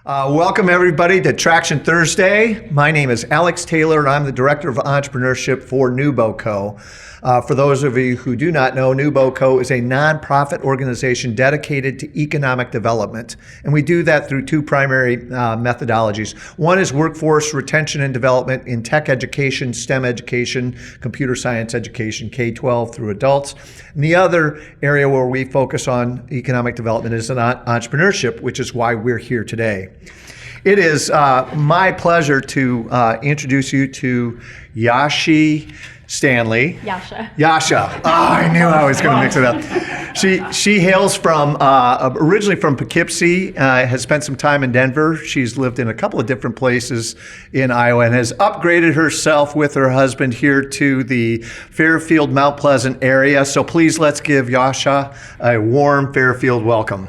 Welcome everybody to Traction Thursday. My name is Alex Taylor and I'm the Director of Entrepreneurship for NewBoCo. For those of you who do not know, NewBoCo is a nonprofit organization dedicated to economic development. And we do that through two primary methodologies. One is workforce retention and development in tech education, STEM education, computer science education, K-12 through adults. And the other area where we focus on economic development is in entrepreneurship, which is why we're here today. It is my pleasure to introduce you to Standley. Jasia. Oh, I knew I was going to mix it up. She hails from, originally from Poughkeepsie, has spent some time in Denver. She's lived in a couple of different places in Iowa and has upgraded herself with her husband here to the Fairfield, Mount Pleasant area. So please let's give Jasia a warm Fairfield welcome.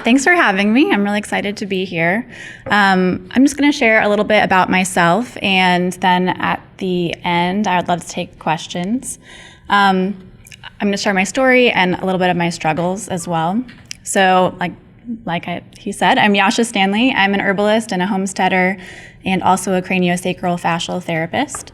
Thanks for having me. I'm really excited to be here. I'm just going to share a little bit about myself, and then at the end, I would love to take questions. I'm going to share my story and a little bit of my struggles as well. So, he said, I'm Jasia Standley. I'm an herbalist and a homesteader, and also a craniosacral fascial therapist.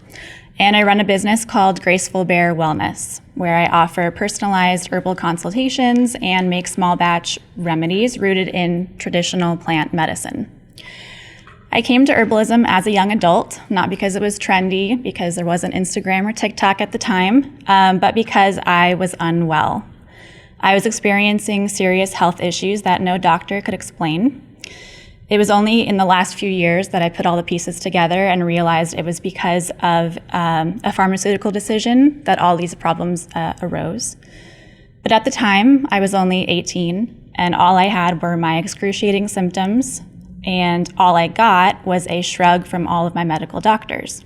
And I run a business called Graceful Wellness, where I offer personalized herbal consultations and make small batch remedies rooted in traditional plant medicine. I came to herbalism as a young adult, not because it was trendy, because there wasn't Instagram or TikTok at the time, but because I was unwell. I was experiencing serious health issues that no doctor could explain. It was only in the last few years that I put all the pieces together and realized it was because of a pharmaceutical decision that all these problems arose. But at the time, I was only 18, and all I had were my excruciating symptoms, and all I got was a shrug from all of my medical doctors.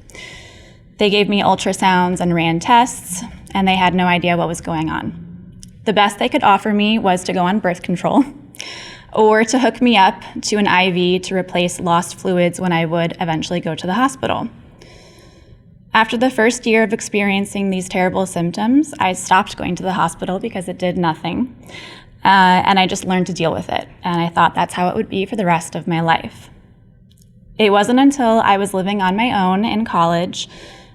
They gave me ultrasounds and ran tests, and they had no idea what was going on. The best they could offer me was to go on birth control, or to hook me up to an IV to replace lost fluids when I would eventually go to the hospital. After the first year of experiencing these terrible symptoms, I stopped going to the hospital because it did nothing, and I just learned to deal with it, and I thought that's how it would be for the rest of my life. It wasn't until I was living on my own in college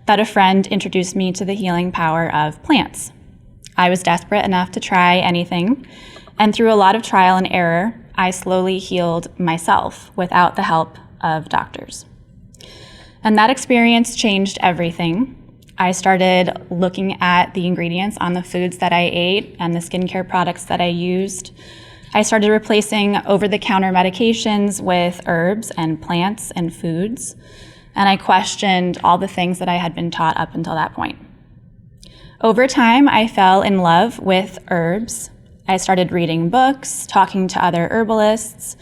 that a friend introduced me to the healing power of plants. I was desperate enough to try anything, and through a lot of trial and error, I slowly healed myself without the help of doctors. And that experience changed everything. I started looking at the ingredients on the foods that I ate and the skincare products that I used. I started replacing over-the-counter medications with herbs and plants and foods. And I questioned all the things that I had been taught up until that point. Over time, I fell in love with herbs. I started reading books, talking to other herbalists,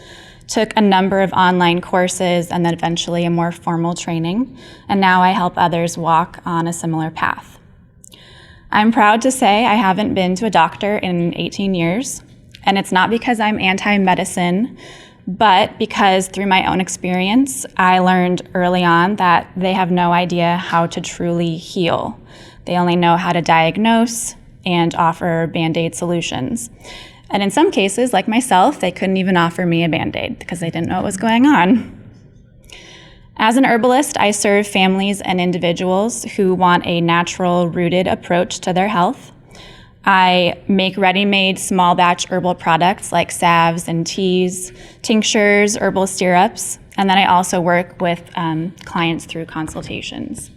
took a number of online courses, and then eventually a more formal training, and now I help others walk on a similar path. I'm proud to say I haven't been to a doctor in 18 years, and it's not because I'm anti-medicine, but because through my own experience, I learned early on that they have no idea how to truly heal. They only know how to diagnose and offer Band-Aid solutions. And in some cases, like myself, they couldn't even offer me a Band-Aid because they didn't know what was going on. As an herbalist, I serve families and individuals who want a natural, rooted approach to their health. I make ready-made small batch herbal products like salves and teas, tinctures, herbal syrups, and then I also work with clients through consultations.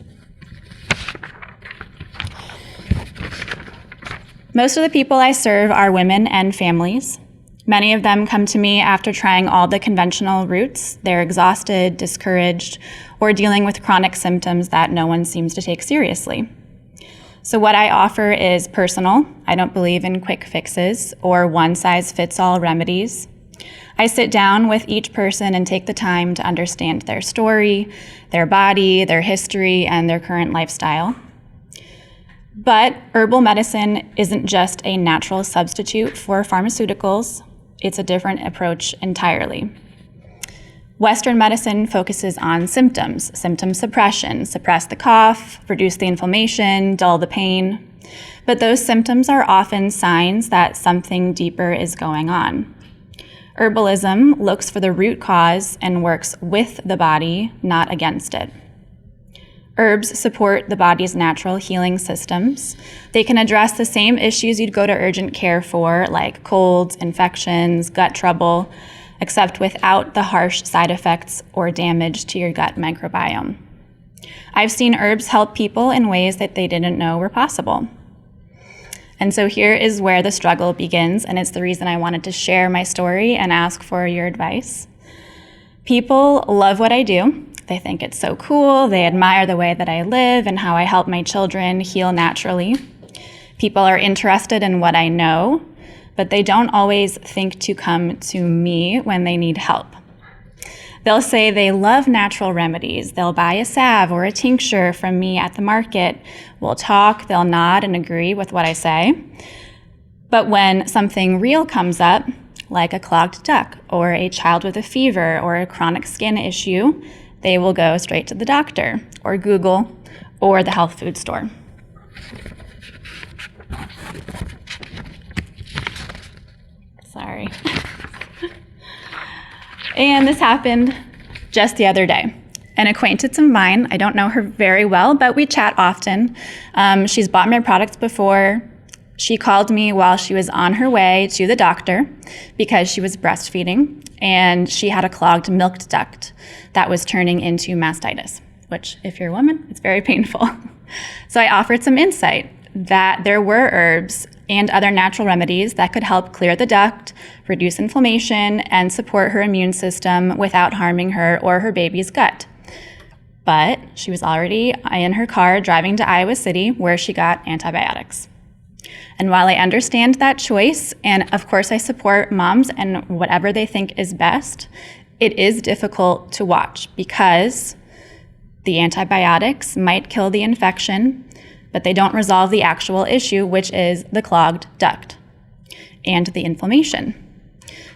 Most of the people I serve are women and families. Many of them come to me after trying all the conventional routes. They're exhausted, discouraged, or dealing with chronic symptoms that no one seems to take seriously. So what I offer is personal. I don't believe in quick fixes or one-size-fits-all remedies. I sit down with each person and take the time to understand their story, their body, their history, and their current lifestyle. But herbal medicine isn't just a natural substitute for pharmaceuticals. It's a different approach entirely. Western medicine focuses on symptom suppression, suppress the cough, reduce the inflammation, dull the pain. But those symptoms are often signs that something deeper is going on. Herbalism looks for the root cause and works with the body, not against it. Herbs support the body's natural healing systems. They can address the same issues you'd go to urgent care for, like colds, infections, gut trouble, except without the harsh side effects or damage to your gut microbiome. I've seen herbs help people in ways that they didn't know were possible. And so here is where the struggle begins, and it's the reason I wanted to share my story and ask for your advice. People love what I do. They think it's so cool. They admire the way that I live and how I help my children heal naturally. People are interested in what I know, but they don't always think to come to me when they need help. They'll say they love natural remedies. They'll buy a salve or a tincture from me at the market. We'll talk, they'll nod and agree with what I say. But when something real comes up, like a clogged duct or a child with a fever or a chronic skin issue, they will go straight to the doctor or Google or the health food store. Sorry. And this happened just the other day. An acquaintance of mine, I don't know her very well, but we chat often. She's bought my products before. She called me while she was on her way to the doctor because she was breastfeeding and she had a clogged milk duct that was turning into mastitis, which if you're a woman, it's very painful. So I offered some insight that there were herbs and other natural remedies that could help clear the duct, reduce inflammation, and support her immune system without harming her or her baby's gut. But she was already in her car driving to Iowa City where she got antibiotics. And while I understand that choice, and of course I support moms and whatever they think is best, it is difficult to watch because the antibiotics might kill the infection, but they don't resolve the actual issue, which is the clogged duct and the inflammation.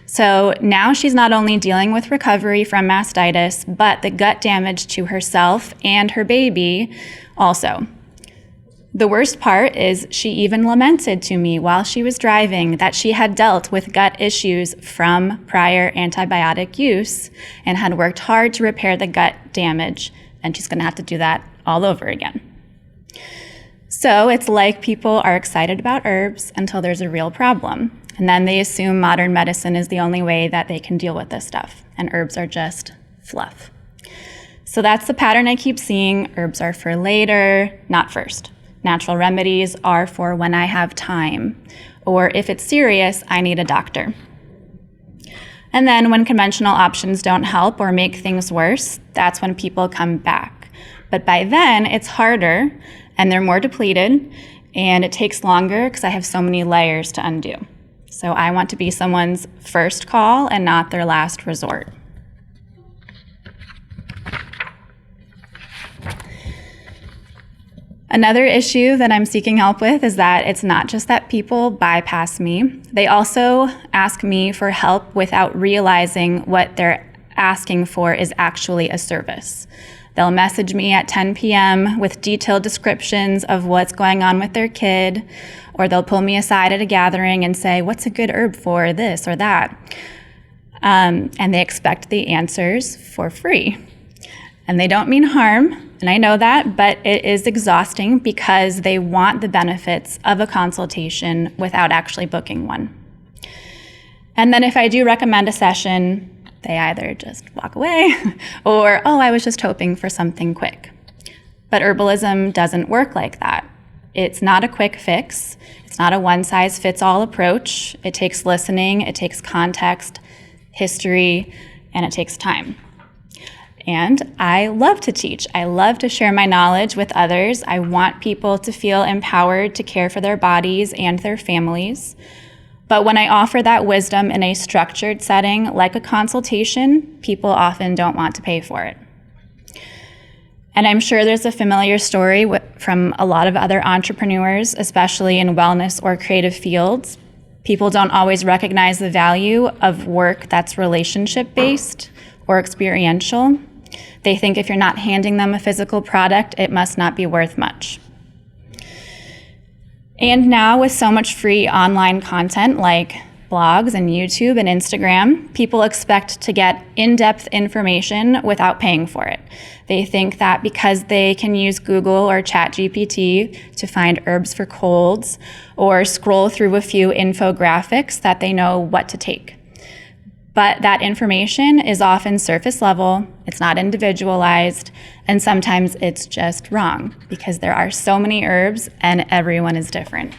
So now she's not only dealing with recovery from mastitis, but the gut damage to herself and her baby also. The worst part is she even lamented to me while she was driving that she had dealt with gut issues from prior antibiotic use and had worked hard to repair the gut damage, and she's going to have to do that all over again. So it's like people are excited about herbs until there's a real problem. And then they assume modern medicine is the only way that they can deal with this stuff. And herbs are just fluff. So that's the pattern I keep seeing. Herbs are for later, not first. Natural remedies are for when I have time. Or if it's serious, I need a doctor. And then when conventional options don't help or make things worse, that's when people come back. But by then, it's harder, and they're more depleted, and it takes longer because I have so many layers to undo. So I want to be someone's first call and not their last resort. Another issue that I'm seeking help with is that it's not just that people bypass me. They also ask me for help without realizing what they're asking for is actually a service. They'll message me at 10 p.m. with detailed descriptions of what's going on with their kid, or they'll pull me aside at a gathering and say, what's a good herb for this or that? And they expect the answers for free. And they don't mean harm, and I know that, but it is exhausting because they want the benefits of a consultation without actually booking one. And then if I do recommend a session, they either just walk away or, oh, I was just hoping for something quick. But herbalism doesn't work like that. It's not a quick fix. It's not a one-size-fits-all approach. It takes listening, it takes context, history, and it takes time. And I love to teach. I love to share my knowledge with others. I want people to feel empowered to care for their bodies and their families. But when I offer that wisdom in a structured setting, like a consultation, people often don't want to pay for it. And I'm sure there's a familiar story from a lot of other entrepreneurs, especially in wellness or creative fields. People don't always recognize the value of work that's relationship-based or experiential. They think if you're not handing them a physical product, it must not be worth much. And now with so much free online content like blogs and YouTube and Instagram, people expect to get in-depth information without paying for it. They think that because they can use Google or ChatGPT to find herbs for colds or scroll through a few infographics that they know what to take. But that information is often surface level, it's not individualized, and sometimes it's just wrong because there are so many herbs and everyone is different.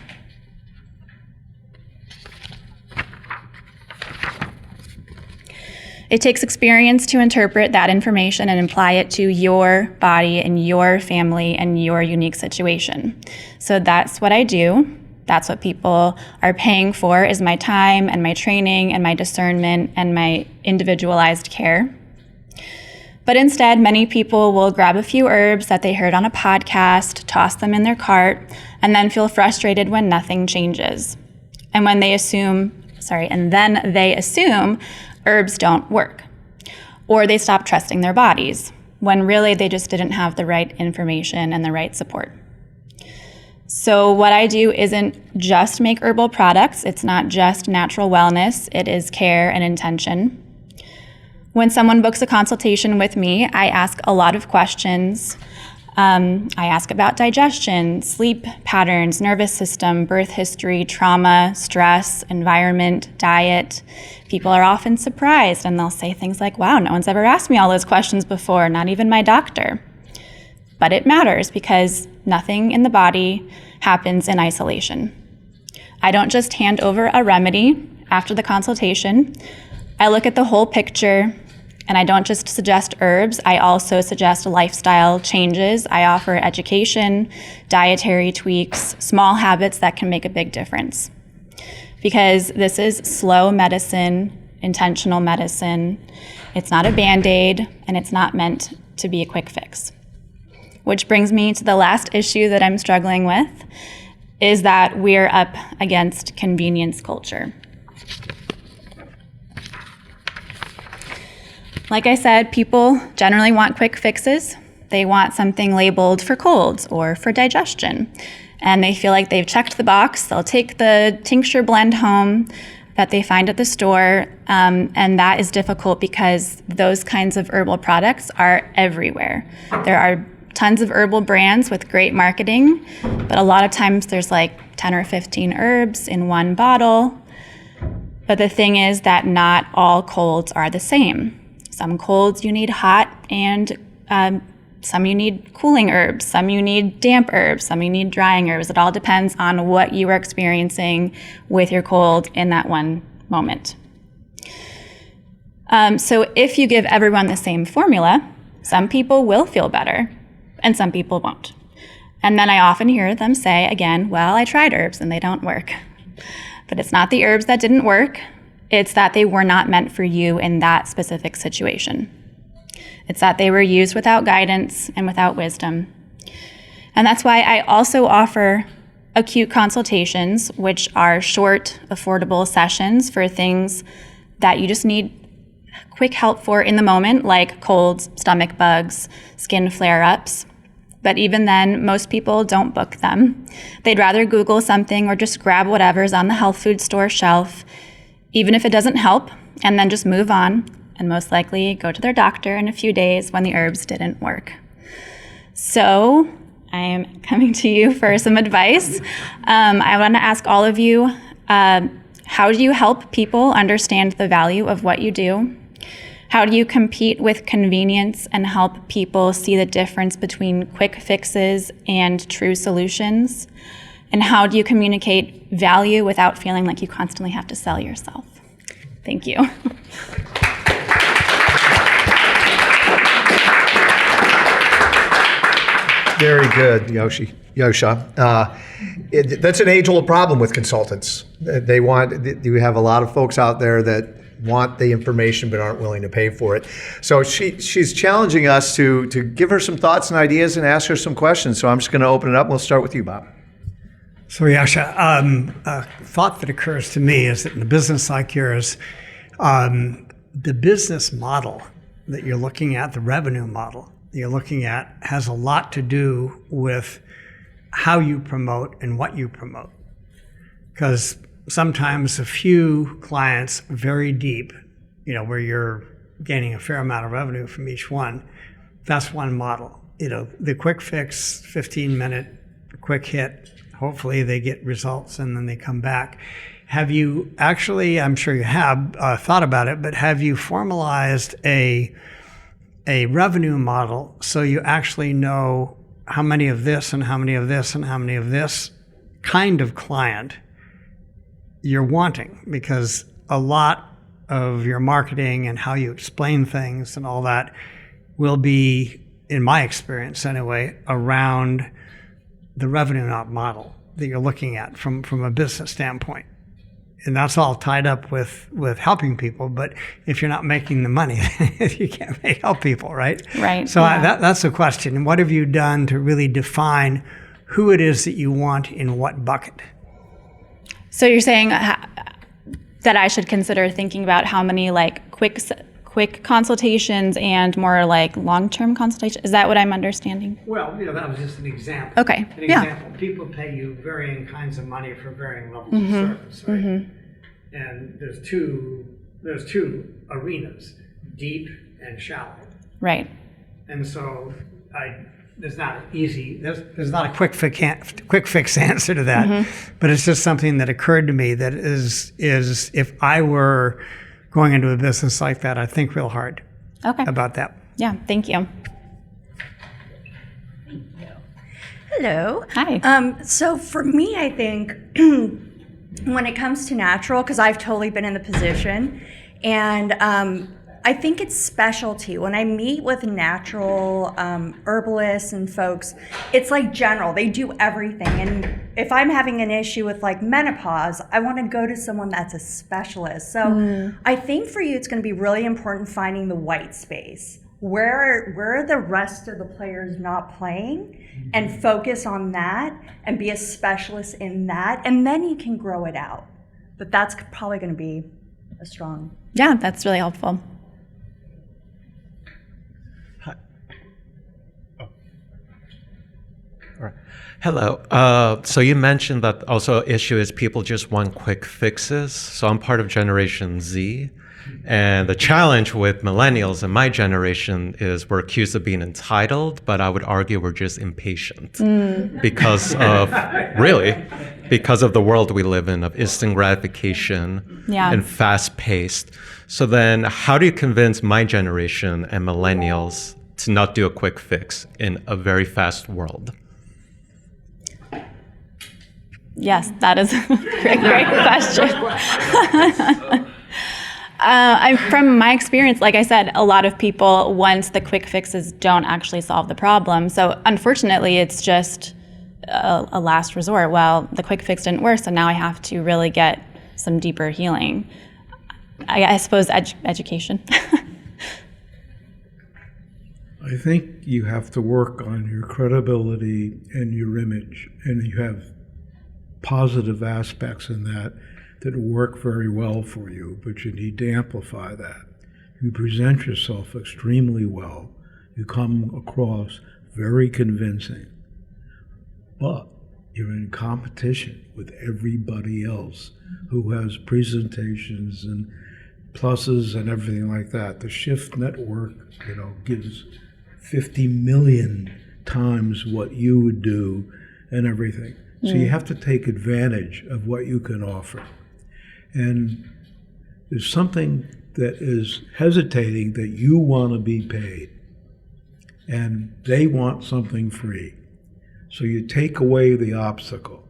It takes experience to interpret that information and apply it to your body and your family and your unique situation. So that's what I do. That's what people are paying for, is my time and my training and my discernment and my individualized care. But instead, many people will grab a few herbs that they heard on a podcast, toss them in their cart, and then feel frustrated when nothing changes. And then they assume herbs don't work. Or they stop trusting their bodies, when really they just didn't have the right information and the right support. So what I do isn't just make herbal products. It's not just natural wellness. It is care and intention. When someone books a consultation with me, I ask a lot of questions. I ask about digestion, sleep patterns, nervous system, birth history, trauma, stress, environment, diet. People are often surprised and they'll say things like, wow, no one's ever asked me all those questions before, not even my doctor. But it matters because nothing in the body happens in isolation. I don't just hand over a remedy after the consultation. I look at the whole picture, and I don't just suggest herbs, I also suggest lifestyle changes. I offer education, dietary tweaks, small habits that can make a big difference. Because this is slow medicine, intentional medicine. It's not a Band-Aid, and it's not meant to be a quick fix. Which brings me to the last issue that I'm struggling with, is that we're up against convenience culture. Like I said, people generally want quick fixes. They want something labeled for colds or for digestion. And they feel like they've checked the box. They'll take the tincture blend home that they find at the store. And that is difficult because those kinds of herbal products are everywhere. There are tons of herbal brands with great marketing, but a lot of times there's like 10 or 15 herbs in one bottle. But the thing is that not all colds are the same. Some colds you need hot and some you need cooling herbs, some you need damp herbs, some you need drying herbs. It all depends on what you are experiencing with your cold in that one moment. So if you give everyone the same formula, some people will feel better and some people won't. And then I often hear them say again, well, I tried herbs and they don't work. But it's not the herbs that didn't work. It's that they were not meant for you in that specific situation. It's that they were used without guidance and without wisdom. And that's why I also offer acute consultations, which are short, affordable sessions for things that you just need quick help for in the moment, like colds, stomach bugs, skin flare-ups. But even then, most people don't book them. They'd rather Google something or just grab whatever's on the health food store shelf, even if it doesn't help, and then just move on, and most likely go to their doctor in a few days when the herbs didn't work. So I am coming to you for some advice. I want to ask all of you, how do you help people understand the value of what you do? How do you compete with convenience and help people see the difference between quick fixes and true solutions? And how do you communicate value without feeling like you constantly have to sell yourself? Thank you. Very good, Jasia. That's an age-old problem with consultants. You have a lot of folks out there that want the information but aren't willing to pay for it. So she's challenging us to give her some thoughts and ideas and ask her some questions. So I'm just going to open it up. We'll start with you, Bob. So Jasia, a thought that occurs to me is that in a business like yours, the business model that you're looking at, the revenue model that you're looking at, has a lot to do with how you promote and what you promote. Because sometimes a few clients very deep, where you're gaining a fair amount of revenue from each one, that's one model. The quick fix, 15-minute quick hit, hopefully they get results and then they come back. Have you actually, I'm sure you have thought about it, but have you formalized a revenue model so you actually know how many of this and how many of this and how many of this kind of client you're wanting? Because a lot of your marketing and how you explain things and all that will be, in my experience anyway, around the revenue model that you're looking at from a business standpoint. And that's all tied up with helping people. But if you're not making the money, you can't help people, right? Right. So that's the question. What have you done to really define who it is that you want in what bucket? So you're saying that I should consider thinking about how many quick consultations and more long-term consultations. Is that what I'm understanding? Well, that was just an example. Okay. An example. People pay you varying kinds of money for varying levels of service, right? And there's two arenas, deep and shallow. Right. And so there's not a quick fix answer to that, but it's just something that occurred to me that is if I were going into a business like that, I think real hard about that. Yeah, thank you. Hello. Hi. So for me, I think when it comes to natural, because I've totally been in the position, and I think it's specialty. When I meet with natural herbalists and folks, it's general. They do everything. And if I'm having an issue with menopause, I want to go to someone that's a specialist. So I think for you, it's going to be really important finding the white space. Where are the rest of the players not playing, and focus on that and be a specialist in that, and then you can grow it out. But that's probably going to be a strong. Yeah, that's really helpful. Hello. So you mentioned that also issue is people just want quick fixes. So I'm part of Generation Z. And the challenge with millennials and my generation is we're accused of being entitled, but I would argue we're just impatient because of the world we live in of instant gratification and fast paced. So then how do you convince my generation and millennials to not do a quick fix in a very fast world? Yes, that is a great question. From my experience, like I said, a lot of people, once the quick fixes don't actually solve the problem. So unfortunately, it's just a last resort. Well, the quick fix didn't work, so now I have to really get some deeper healing. I suppose education. I think you have to work on your credibility and your image, and you have positive aspects in that work very well for you, but you need to amplify that. You present yourself extremely well. You come across very convincing, but you're in competition with everybody else who has presentations and pluses and everything like that. The Shift Network, gives 50 million times what you would do and everything. So you have to take advantage of what you can offer. And there's something that is hesitating that you want to be paid, and they want something free. So you take away the obstacle.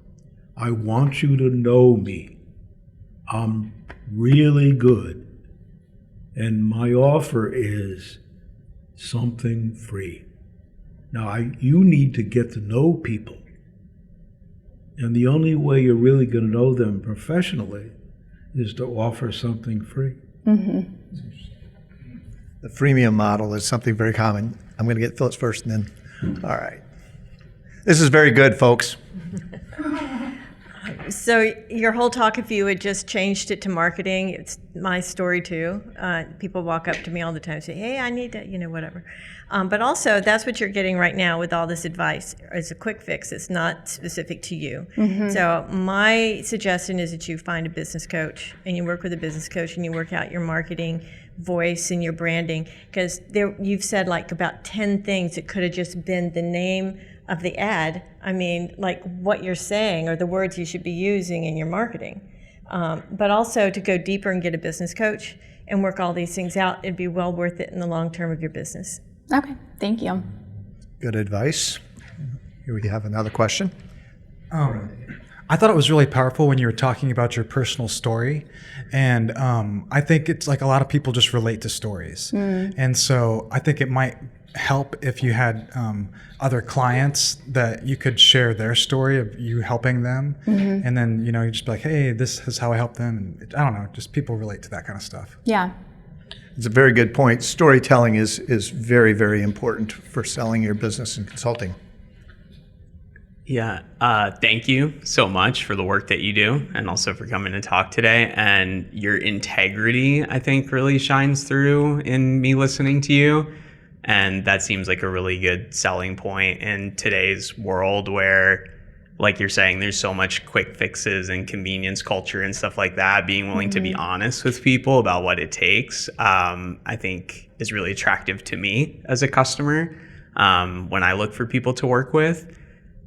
I want you to know me. I'm really good, and my offer is something free. Now, you need to get to know people, and the only way you're really going to know them professionally is to offer something free. The freemium model is something very common. I'm going to get Phyllis first and then, all right. This is very good, folks. So your whole talk, if you had just changed it to marketing, it's my story too. People walk up to me all the time and say, hey, I need to, whatever. But also that's what you're getting right now with all this advice. It's a quick fix. It's not specific to you. So my suggestion is that you find a business coach and you work with a business coach and you work out your marketing voice and your branding, because you've said like about 10 things that could have just been the name of the ad. I mean, like what you're saying or the words you should be using in your marketing. But also to go deeper and get a business coach and work all these things out, it'd be well worth it in the long term of your business. Okay, thank you. Good advice. Here we have another question. I thought it was really powerful when you were talking about your personal story. And I think it's like a lot of people just relate to stories. And so I think it might help if you had other clients that you could share their story of you helping them. And then, you just be like, hey, this is how I helped them. And I don't know, just people relate to that kind of stuff. Yeah. It's a very good point. Storytelling is very, very important for selling your business and consulting. Yeah, thank you so much for the work that you do and also for coming to talk today. And your integrity, I think, really shines through in me listening to you. And that seems like a really good selling point in today's world where, like you're saying, there's so much quick fixes and convenience culture and stuff like that. Being willing to be honest with people about what it takes, I think is really attractive to me as a customer when I look for people to work with.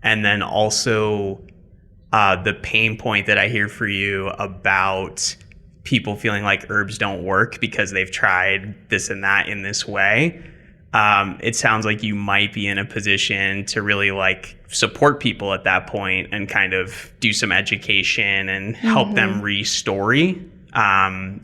And then also the pain point that I hear for you about people feeling like herbs don't work because they've tried this and that in this way. It sounds like you might be in a position to really like support people at that point and kind of do some education and help them re-story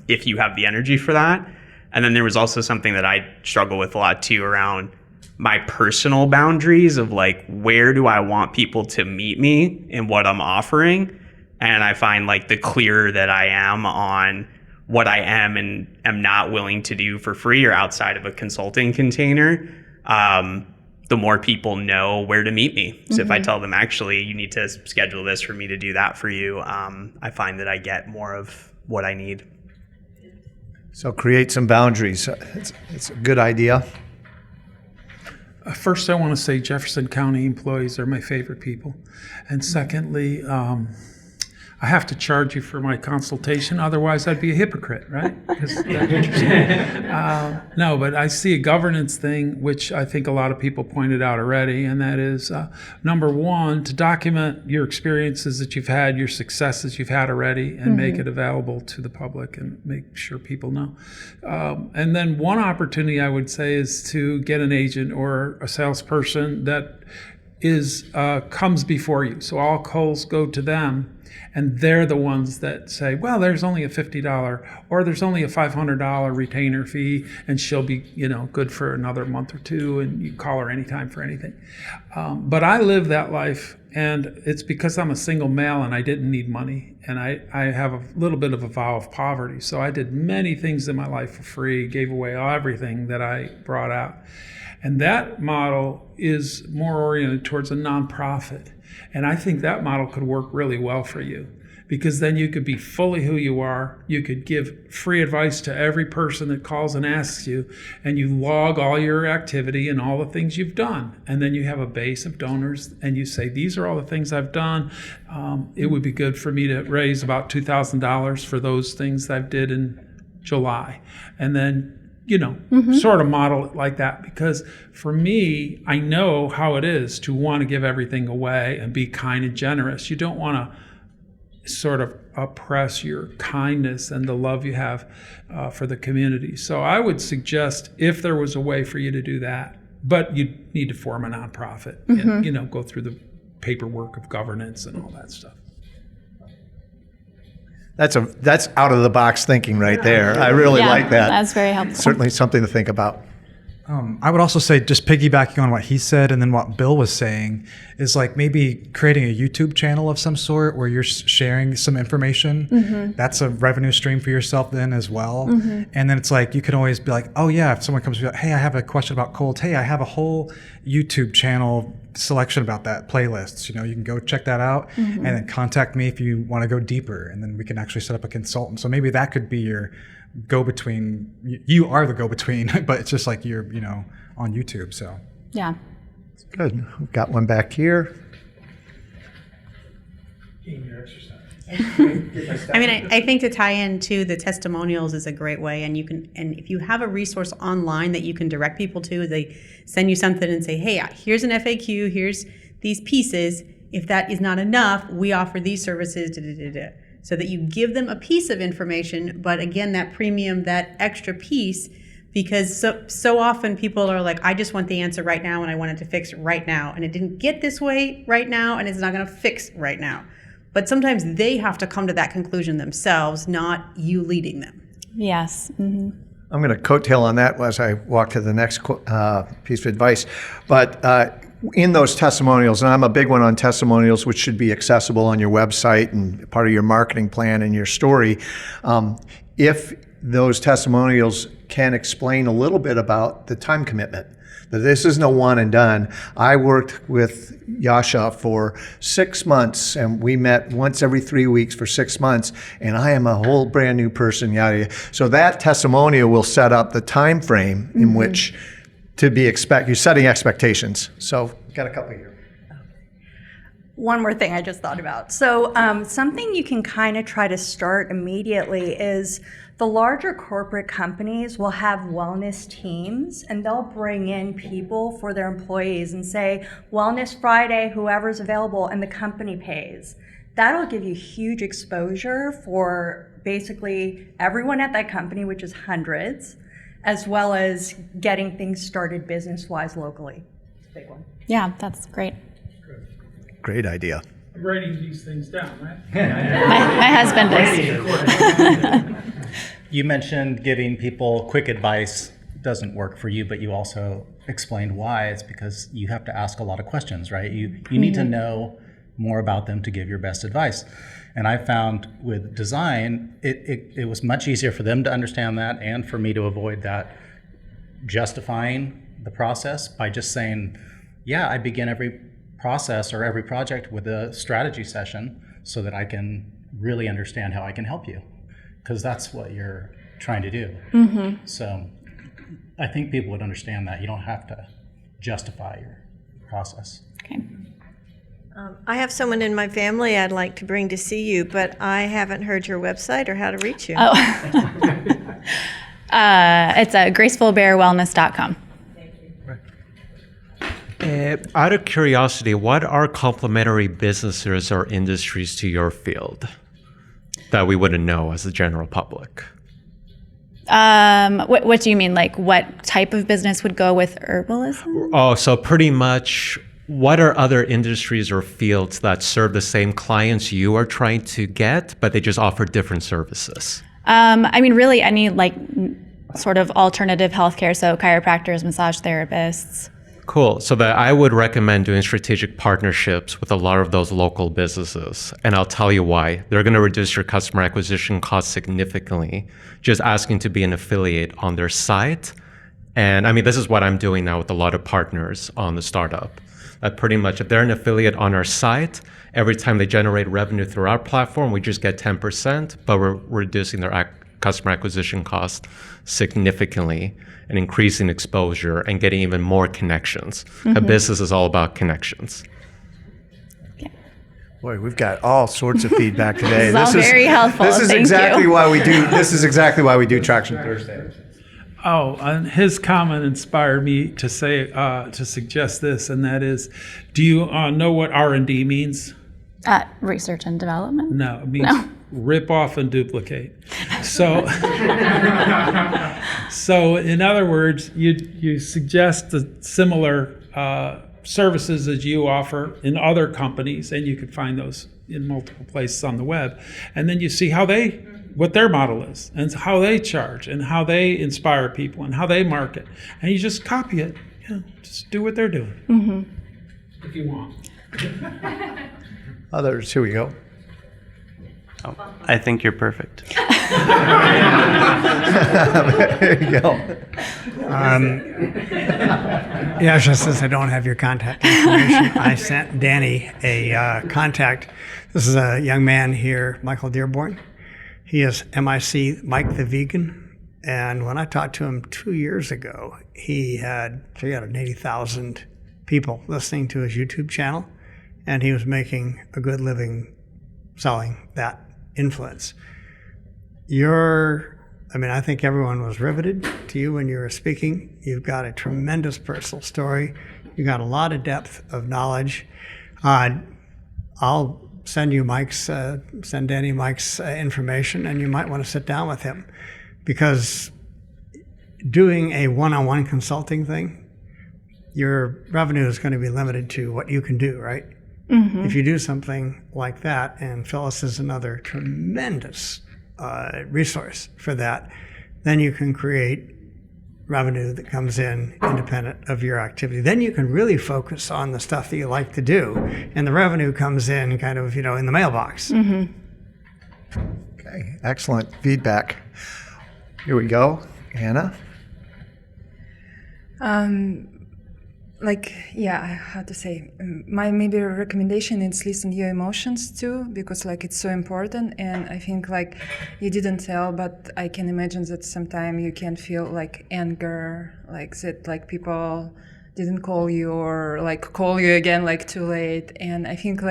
if you have the energy for that. And then there was also something that I struggle with a lot too around my personal boundaries of like, where do I want people to meet me in what I'm offering? And I find like the clearer that I am on what I am and am not willing to do for free or outside of a consulting container, the more people know where to meet me. So if I tell them, actually, you need to schedule this for me to do that for you, I find that I get more of what I need. So create some boundaries. It's a good idea. First, I want to say Jefferson County employees are my favorite people. And secondly, I have to charge you for my consultation. Otherwise, I'd be a hypocrite, right? Because that's what you're saying. No, but I see a governance thing, which I think a lot of people pointed out already, and that is, number one, to document your experiences that you've had, your successes you've had already, and make it available to the public and make sure people know. And then one opportunity I would say is to get an agent or a salesperson that comes before you. So all calls go to them. And they're the ones that say, well, there's only a $50 or there's only a $500 retainer fee and she'll be, good for another month or two and you call her anytime for anything. But I live that life, and it's because I'm a single male and I didn't need money, and I have a little bit of a vow of poverty. So I did many things in my life for free, gave away everything that I brought out. And that model is more oriented towards a nonprofit. And I think that model could work really well for you, because then you could be fully who you are. You could give free advice to every person that calls and asks you, and you log all your activity and all the things you've done. And then you have a base of donors and you say, these are all the things I've done. It would be good for me to raise about $2,000 for those things I did in July. And then sort of model it like that, because for me, I know how it is to want to give everything away and be kind and generous. You don't want to sort of oppress your kindness and the love you have for the community. So I would suggest, if there was a way for you to do that, but you need to form a nonprofit and go through the paperwork of governance and all that stuff. That's out of the box thinking right there. I really like that. That's very helpful. Certainly something to think about. I would also say, just piggybacking on what he said and then what Bill was saying, is like maybe creating a YouTube channel of some sort where you're sharing some information. That's a revenue stream for yourself then as well. And then it's like, you can always be like, oh yeah, if someone comes to you, hey, I have a question about colds. Hey, I have a whole YouTube channel selection about that, playlists. You know, you can go check that out and then contact me if you want to go deeper, and then we can actually set up a consultant. So maybe that could be your go-between. You are the go-between, but it's just like you're, you know, on YouTube. So Yeah. Good. We've got one back here. I mean, I think to tie into the testimonials is a great way, and if you have a resource online that you can direct people to, they send you something and say, hey, here's an FAQ, here's these pieces. If that is not enough, we offer these services, so that you give them a piece of information, but again, that premium, that extra piece, because so often people are like, I just want the answer right now, and I want it to fix right now, and it didn't get this way right now, and it's not going to fix right now. But sometimes they have to come to that conclusion themselves, not you leading them. Yes. Mm-hmm. I'm going to coattail on that as I walk to the next piece of advice. But in those testimonials, and I'm a big one on testimonials, which should be accessible on your website and part of your marketing plan and your story, if those testimonials can explain a little bit about the time commitment, that this isn't a one and done. I worked with Jasia for 6 months, and we met once every 3 weeks for 6 months, and I am a whole brand new person, yada, yada. So that testimonial will set up the time frame in which to be you're setting expectations. So got a couple here. One more thing I just thought about. So something you can kind of try to start immediately is the larger corporate companies will have wellness teams, and they'll bring in people for their employees and say, Wellness Friday, whoever's available, and the company pays. That'll give you huge exposure for basically everyone at that company, which is hundreds, as well as getting things started business-wise locally. It's a big one. Yeah, that's great. Great idea. I'm writing these things down, right? My husband is. You mentioned giving people quick advice doesn't work for you, but you also explained why. It's because you have to ask a lot of questions, right? You need to know more about them to give your best advice. And I found with design, it was much easier for them to understand that and for me to avoid that justifying the process by just saying, yeah, I begin every process or every project with a strategy session so that I can really understand how I can help you, because that's what you're trying to do. So I think people would understand that. You don't have to justify your process. Okay. I have someone in my family I'd like to bring to see you, but I haven't heard your website or how to reach you. Oh. It's gracefulbearwellness.com. Out of curiosity, what are complementary businesses or industries to your field that we wouldn't know as the general public? What do you mean? Like what type of business would go with herbalism? Oh, so pretty much what are other industries or fields that serve the same clients you are trying to get, but they just offer different services? I mean, really any like sort of alternative healthcare, so chiropractors, massage therapists. Cool. So that I would recommend doing strategic partnerships with a lot of those local businesses. And I'll tell you why. They're going to reduce your customer acquisition costs significantly, just asking to be an affiliate on their site. And I mean, this is what I'm doing now with a lot of partners on the startup. That pretty much, if they're an affiliate on our site, every time they generate revenue through our platform, we just get 10%, but we're reducing their customer acquisition cost significantly and increasing exposure and getting even more connections. A business is all about connections. Boy, we've got all sorts of feedback today. This is all very helpful. This is Thank exactly you. why we do. This is exactly why we do Traction Thursday. Oh, and his comment inspired me to say to suggest this, and that is, do you know what R&D means? Research and development? No, it means rip off and duplicate. So, so in other words, you suggest the similar services as you offer in other companies, and you could find those in multiple places on the web, and then you see what their model is, and how they charge, and how they inspire people, and how they market, and you just copy it. Just do what they're doing, if you want. Others, here we go. Oh, I think you're perfect. There you go. Yeah, just since I don't have your contact information, I sent Danny a contact. This is a young man here, Michael Dearborn. He is MIC Mike the Vegan. And when I talked to him 2 years ago, he had 380,000 people listening to his YouTube channel, and he was making a good living selling that influence. I think everyone was riveted to you when you were speaking. You've got a tremendous personal story. You got a lot of depth of knowledge. I'll send Danny Mike's information, and you might want to sit down with him, because doing a one-on-one consulting thing, your revenue is going to be limited to what you can do, right? Mm-hmm. If you do something like that, and Phyllis is another tremendous resource for that, then you can create revenue that comes in independent of your activity. Then you can really focus on the stuff that you like to do, and the revenue comes in kind of, in the mailbox. Mm-hmm. Okay, excellent feedback. Here we go. Anna? How to say, my maybe recommendation is listen your emotions too, because it's so important. And I think you didn't tell, but I can imagine that sometimes you can feel anger, that people didn't call you, or call you again too late. And I think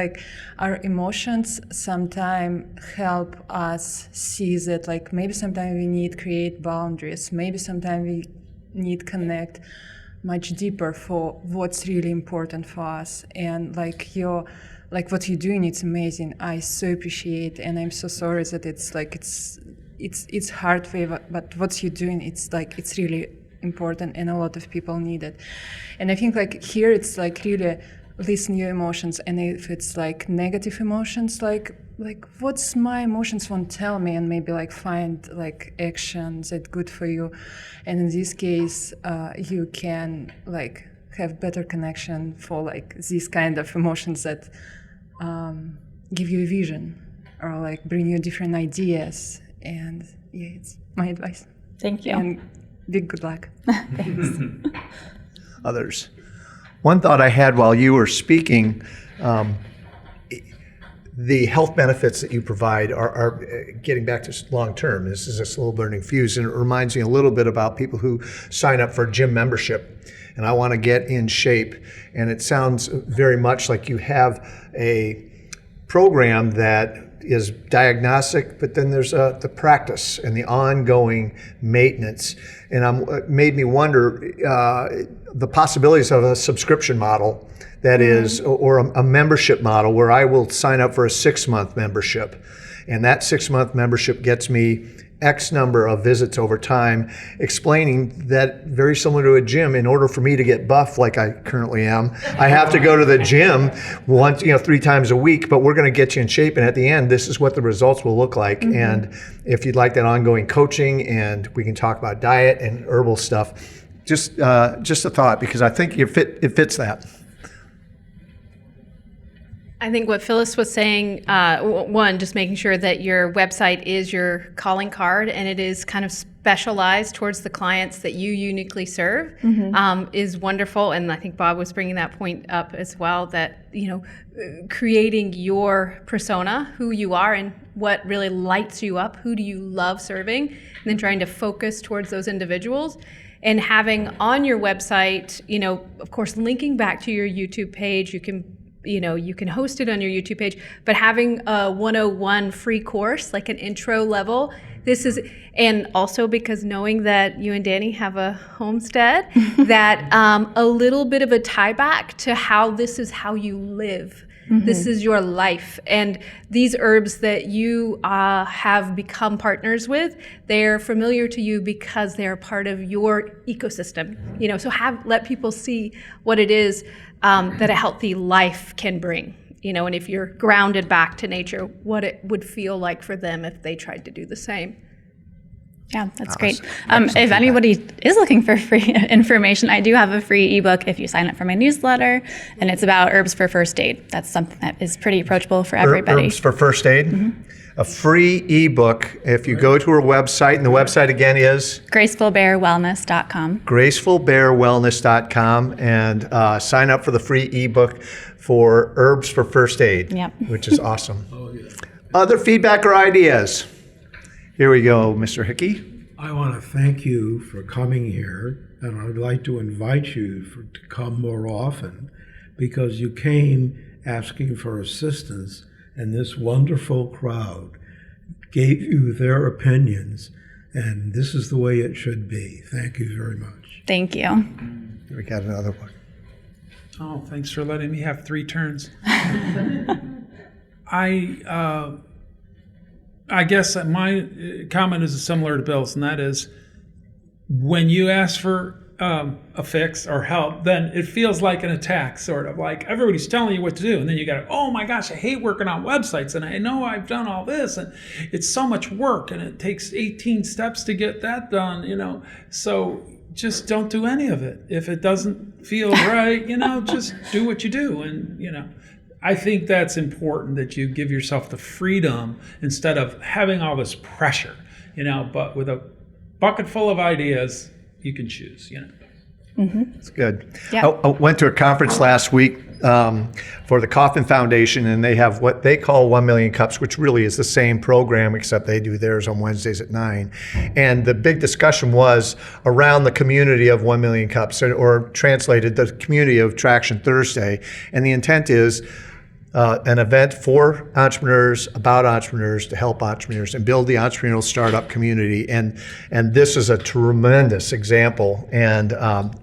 our emotions sometimes help us see that maybe sometimes we need create boundaries, maybe sometimes we need connect much deeper for what's really important for us. And what you're doing, it's amazing. I so appreciate, and I'm so sorry that it's hard for you, but what you're doing, it's really important, and a lot of people need it. And I think here it's really listen your emotions, and if it's negative emotions, what's my emotions want to tell me, and maybe find actions that good for you. And in this case you can have better connection for these kind of emotions that give you a vision, or bring you different ideas. And it's my advice. Thank you. And big good luck. Thanks. Others? One thought I had while you were speaking, the health benefits that you provide are getting back to long term. This is a slow burning fuse, and it reminds me a little bit about people who sign up for a gym membership. And I want to get in shape. And it sounds very much like you have a program that is diagnostic, but then there's the practice and the ongoing maintenance. And it made me wonder the possibilities of a subscription model that is, or a membership model where I will sign up for a 6-month membership. And that 6-month membership gets me X number of visits over time, explaining that very similar to a gym, in order for me to get buff like I currently am, I have to go to the gym once, 3 times a week, but we're going to get you in shape. And at the end, this is what the results will look like. Mm-hmm. And if you'd like that ongoing coaching, and we can talk about diet and herbal stuff, just a thought, because I think it fits that. I think what Phyllis was saying, one, just making sure that your website is your calling card, and it is kind of specialized towards the clients that you uniquely serve, is wonderful. And I think Bob was bringing that point up as well, that, creating your persona, who you are and what really lights you up, who do you love serving, and then trying to focus towards those individuals. And having on your website, of course, linking back to your YouTube page, you can host it on your YouTube page, but having a 101 free course, like an intro level, and also because knowing that you and Danny have a homestead, that a little bit of a tie back to how this is how you live. Mm-hmm. This is your life. And these herbs that you have become partners with, they're familiar to you because they're part of your ecosystem. So let people see what it is that a healthy life can bring. And if you're grounded back to nature, what it would feel like for them if they tried to do the same. Yeah, that's great. If anybody is looking for free information, I do have a free ebook if you sign up for my newsletter, and it's about herbs for first aid. That's something that is pretty approachable for everybody. Herbs for first aid. A free ebook if you go to her website, and the website again is gracefulbearwellness.com. gracefulbearwellness.com, and sign up for the free ebook for herbs for first aid, which is awesome. Other feedback or ideas? Here we go, Mr. Hickey. I want to thank you for coming here, and I'd like to invite you to come more often, because you came asking for assistance, and this wonderful crowd gave you their opinions, and this is the way it should be. Thank you very much. Thank you. We got another one. Oh, thanks for letting me have 3 turns. I guess that my comment is similar to Bill's, and that is when you ask for a fix or help, then it feels like an attack, sort of like everybody's telling you what to do. And then you got, oh my gosh, I hate working on websites, and I know I've done all this, and it's so much work, and it takes 18 steps to get that done, So just don't do any of it. If it doesn't feel right, just do what you do. And, I think that's important, that you give yourself the freedom instead of having all this pressure, but with a bucket full of ideas, you can choose, That's good. Yeah. I went to a conference last week for the Coffin Foundation, and they have what they call 1 Million Cups, which really is the same program, except they do theirs on Wednesdays at 9. And the big discussion was around the community of 1 Million Cups, or translated, the community of Traction Thursday. And the intent is an event for entrepreneurs, about entrepreneurs, to help entrepreneurs and build the entrepreneurial startup community. And this is a tremendous example. And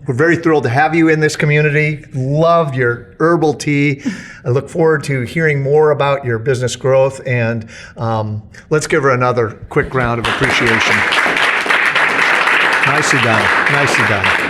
we're very thrilled to have you in this community. Love your herbal tea. I look forward to hearing more about your business growth. And let's give her another quick round of appreciation. Nicely done. Nicely done.